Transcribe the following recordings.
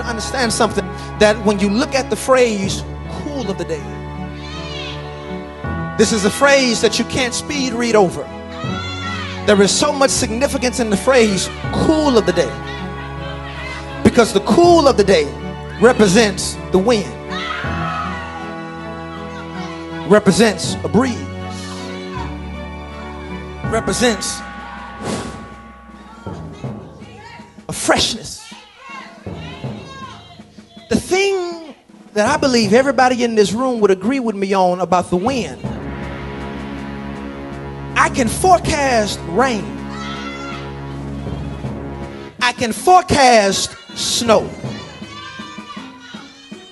you to understand something, that when you look at the phrase cool of the day, this is a phrase that you can't speed read over. There is so much significance in the phrase cool of the day, because the cool of the day represents the wind, represents a breeze, represents a freshness. The thing that I believe everybody in this room would agree with me on about the wind, I can forecast rain. I can forecast snow.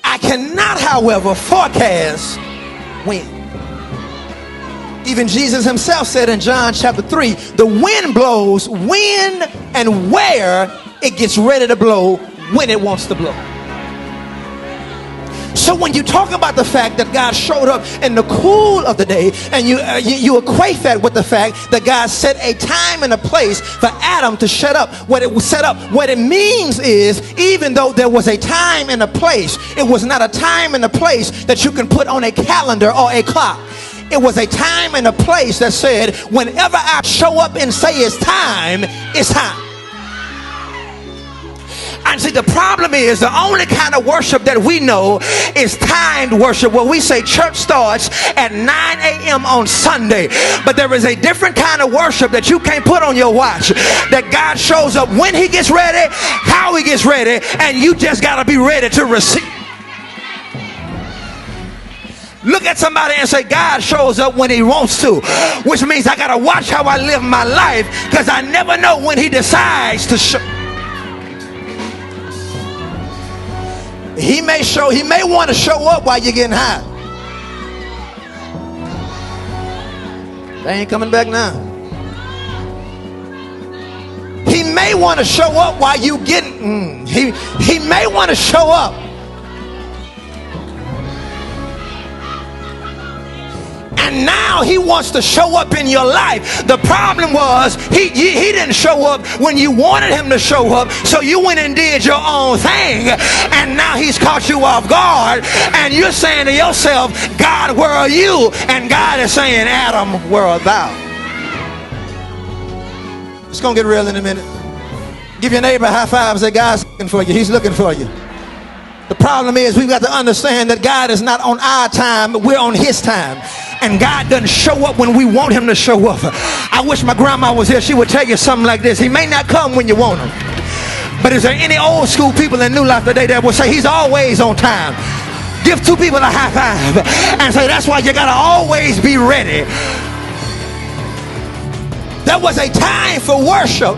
I cannot, however, forecast wind. Even Jesus himself said in John chapter 3, the wind blows when and where it gets ready to blow, when it wants to blow. So when you talk about the fact that God showed up in the cool of the day, and you equate that with the fact that God set a time and a place for Adam to shut up, what it means is, even though there was a time and a place, it was not a time and a place that you can put on a calendar or a clock. It was a time and a place that said, whenever I show up and say it's time, it's time. And see, the problem is the only kind of worship that we know is timed worship, where we say church starts at 9 a.m. on Sunday. But there is a different kind of worship that you can't put on your watch, that God shows up when he gets ready, how he gets ready, and you just got to be ready to receive. Look at somebody and say, God shows up when he wants to, which means I got to watch how I live my life, because I never know when he decides to show. He may want to show up while you're getting high. They ain't coming back now. He may want to show up while you getting, he may want to show up. And now he wants to show up in your life. The problem was he didn't show up when you wanted him to show up, so you went and did your own thing, and now he's caught you off guard, and you're saying to yourself, God, where are you? And God is saying, Adam, where art thou? It's gonna get real in a minute. Give your neighbor a high five and say, God's looking for you. He's looking for you. The problem is we've got to understand that God is not on our time, we're on his time. And God doesn't show up when we want him to show up. I wish my grandma was here. She would tell you something like this. He may not come when you want him. But is there any old school people in New Life today that will say he's always on time? Give two people a high five and say, that's why you got to always be ready. There was a time for worship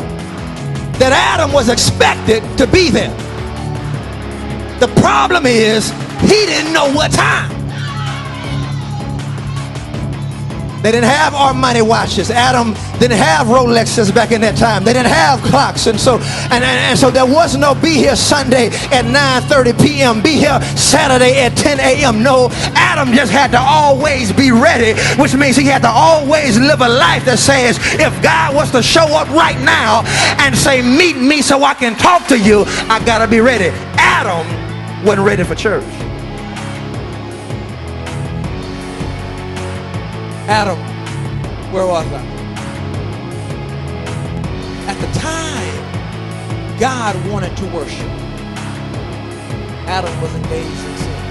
that Adam was expected to be there. The problem is he didn't know what time. They didn't have Armani watches. Adam didn't have Rolexes back in that time. They didn't have clocks. And so there was no be here Sunday at 9:30 p.m. Be here Saturday at 10 a.m. No, Adam just had to always be ready, which means he had to always live a life that says, if God was to show up right now and say, meet me so I can talk to you, I gotta be ready. Adam wasn't ready for church. Adam, where was I? At the time God wanted to worship, Adam was engaged in sin.